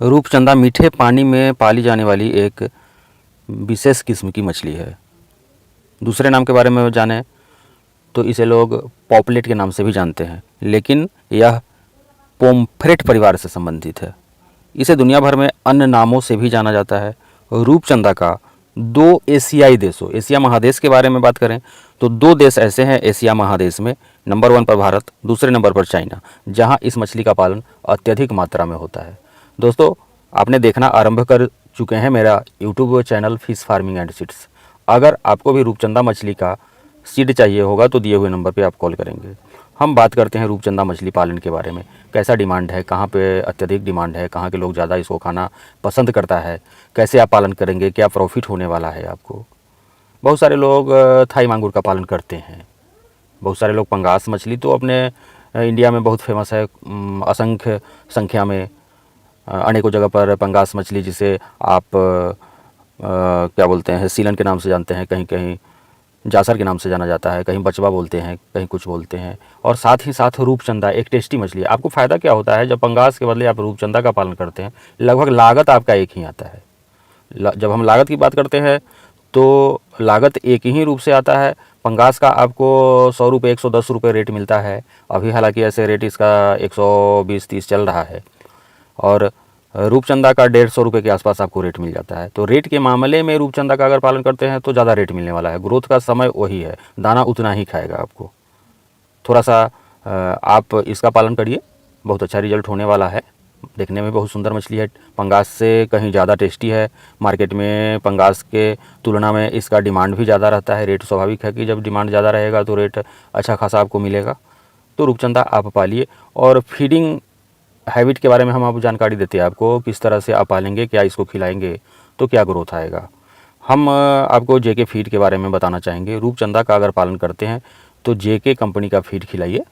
रूपचंदा मीठे पानी में पाली जाने वाली एक विशेष किस्म की मछली है। दूसरे नाम के बारे में जानें तो इसे लोग पॉपलेट के नाम से भी जानते हैं, लेकिन यह पोम्फ्रेट परिवार से संबंधित है। इसे दुनिया भर में अन्य नामों से भी जाना जाता है। रूपचंदा का दो एशियाई देशों, एशिया महादेश के बारे में बात करें तो दो देश ऐसे हैं एशिया महादेश में, नंबर 1 पर भारत, दूसरे नंबर पर चाइना, जहां इस मछली का पालन अत्यधिक मात्रा में होता है। दोस्तों, आपने देखना आरंभ कर चुके हैं मेरा YouTube channel fish farming and seeds. अगर आपको भी रूपचंदा मछली का सीड चाहिए होगा तो दिए हुए नंबर पे आप कॉल करेंगे। हम बात करते हैं रूपचंदा मछली पालन के बारे में, कैसा डिमांड है, कहाँ पे अत्यधिक डिमांड है, कहाँ के लोग ज़्यादा इसको खाना पसंद करता है, कैसे आप पालन करेंगे, क्या प्रॉफिट होने वाला है आपको। बहुत सारे लोग थाई मांगुर का पालन करते हैं, बहुत सारे लोग पंगास मछली तो अपने इंडिया में बहुत फेमस है। असंख्य संख्या में अनेकों जगह पर पंगास मछली, जिसे आप क्या बोलते हैं, सीलन के नाम से जानते हैं, कहीं कहीं जासर के नाम से जाना जाता है, कहीं बचवा बोलते हैं, कहीं कुछ बोलते हैं। और साथ ही साथ रूपचंदा एक टेस्टी मछली है। आपको फ़ायदा क्या होता है जब पंगास के बदले आप रूपचंदा का पालन करते हैं? लगभग लागत आपका एक ही आता है। जब हम लागत की बात करते हैं तो लागत एक ही रूप से आता है। पंगास का आपको 100 रुपये 110 रुपये रेट मिलता है अभी, हालांकि ऐसे रेट इसका 120-130 चल रहा है। और रूपचंदा का 150 रुपये के आसपास आपको रेट मिल जाता है। तो रेट के मामले में रूपचंदा का अगर पालन करते हैं तो ज़्यादा रेट मिलने वाला है। ग्रोथ का समय वही है, दाना उतना ही खाएगा आपको। थोड़ा सा आप इसका पालन करिए, बहुत अच्छा रिजल्ट होने वाला है। देखने में बहुत सुंदर मछली है, पंगास से कहीं ज़्यादा टेस्टी है। मार्केट में पंगास के तुलना में इसका डिमांड भी ज़्यादा रहता है। रेट स्वाभाविक है कि जब डिमांड ज़्यादा रहेगा तो रेट अच्छा खासा आपको मिलेगा। तो रूपचंदा आप पालिए। और फीडिंग हैबिट के बारे में हम आपको जानकारी देते हैं, आपको किस तरह से आप पालेंगे, क्या इसको खिलाएंगे तो क्या ग्रोथ आएगा। हम आपको जेके फीड के बारे में बताना चाहेंगे। रूपचंदा का अगर पालन करते हैं तो जेके कंपनी का फीड खिलाइए,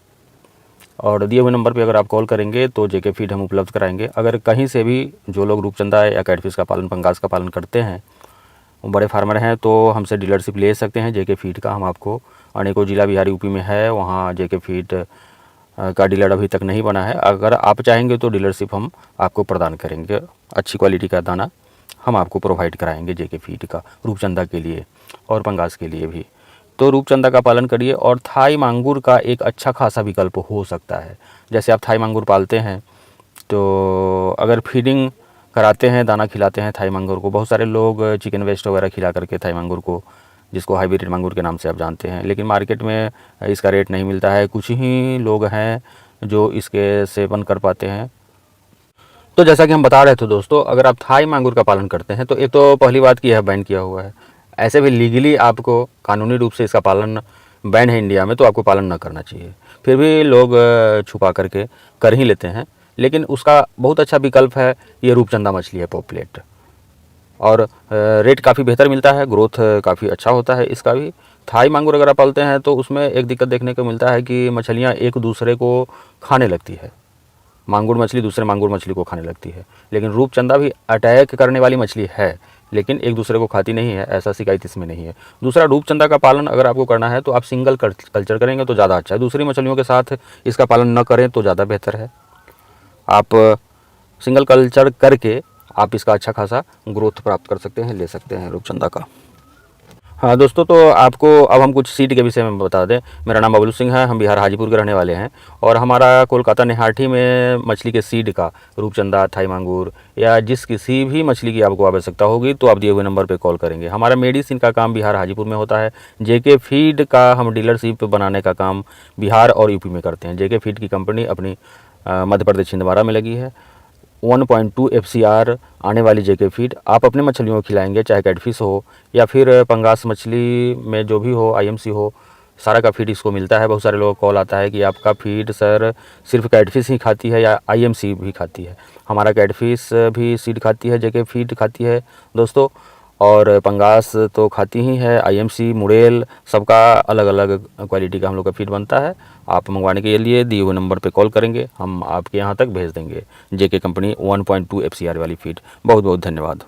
और दिए हुए नंबर पे अगर आप कॉल करेंगे तो जेके फीड हम उपलब्ध कराएंगे। अगर कहीं से भी जो लोग रूपचंदा या कैटफिश का पालन, पंगास का पालन करते हैं, वो बड़े फार्मर हैं, तो हमसे डीलरशिप ले सकते हैं जेके फीड का। हम आपको अनेकों जिला बिहार यूपी में है, वहाँ जेके फीड का डीलर अभी तक नहीं बना है। अगर आप चाहेंगे तो डीलरशिप हम आपको प्रदान करेंगे। अच्छी क्वालिटी का दाना हम आपको प्रोवाइड कराएंगे जेके फीड का, रूपचंदा के लिए और पंगास के लिए भी। तो रूपचंदा का पालन करिए। और थाई मांगुर का एक अच्छा खासा विकल्प हो सकता है। जैसे आप थाई मांगुर पालते हैं तो अगर फीडिंग कराते हैं, दाना खिलाते हैं थाई मांगुर को, बहुत सारे लोग चिकन वेस्ट वगैरह खिला करके थाई मांगुर को, जिसको हाइब्रिड मांगुर के नाम से आप जानते हैं, लेकिन मार्केट में इसका रेट नहीं मिलता है। कुछ ही लोग हैं जो इसके सेवन कर पाते हैं। तो जैसा कि हम बता रहे थे दोस्तों, अगर आप थाई मांगुर का पालन करते हैं तो एक तो पहली बात की है बैन किया हुआ है। ऐसे भी लीगली आपको कानूनी रूप से इसका पालन बैन है इंडिया में, तो आपको पालन न करना चाहिए। फिर भी लोग छुपा करके कर ही लेते हैं, लेकिन उसका बहुत अच्छा विकल्प है ये रूपचंदा मछली है, पॉपलेट। और रेट काफ़ी बेहतर मिलता है, ग्रोथ काफ़ी अच्छा होता है इसका भी। थाई मांगुर अगर आप पालते हैं तो उसमें एक दिक्कत देखने को मिलता है कि मछलियाँ एक दूसरे को खाने लगती है। मांगुर मछली दूसरे मांगुर मछली को खाने लगती है, लेकिन रूपचंदा भी अटैक करने वाली मछली है, लेकिन एक दूसरे को खाती नहीं है, ऐसा शिकायत इसमें नहीं है। दूसरा, रूपचंदा का पालन अगर आपको करना है तो आप सिंगल कल्चर करेंगे तो ज़्यादा अच्छा है। दूसरी मछलियों के साथ इसका पालन न करें तो ज़्यादा बेहतर है। आप सिंगल कल्चर करके आप इसका अच्छा खासा ग्रोथ प्राप्त कर सकते हैं, ले सकते हैं रूपचंदा का। हाँ दोस्तों, तो आपको अब हम कुछ सीड के विषय में बता दें। मेरा नाम बबलू सिंह है, हम बिहार हाजीपुर के रहने वाले हैं, और हमारा कोलकाता निहाठी में मछली के सीड का, रूपचंदा, थाई मांगुर या जिस किसी भी मछली की आपको आवश्यकता होगी तो आप दिए हुए नंबर पर कॉल करेंगे। हमारा मेडिसिन का काम बिहार हाजीपुर में होता है। जेके फीड का हम डीलरशिप बनाने का काम बिहार और यूपी में करते हैं। जेके फीड की कंपनी अपनी मध्य प्रदेश छिंदवाड़ा में लगी है। 1.2 FCR आने वाली जेके फीड आप अपने मछलियों को खिलाएंगे, चाहे कैटफिश हो या फिर पंगास मछली में जो भी हो, IMC हो, सारा का फीड इसको मिलता है। बहुत सारे लोगों को कॉल आता है कि आपका फीड सर सिर्फ कैटफिश ही खाती है या IMC भी खाती है। हमारा कैटफिश भी सीड खाती है, जेके फीड खाती है दोस्तों, और पंगास तो खाती ही है, IMC, मुड़ेल, सबका अलग अलग क्वालिटी का हम लोग का फीड बनता है। आप मंगवाने के लिए दिए हुए नंबर पे कॉल करेंगे, हम आपके यहाँ तक भेज देंगे जेके कंपनी 1.2 FCR वाली फीड। बहुत बहुत धन्यवाद।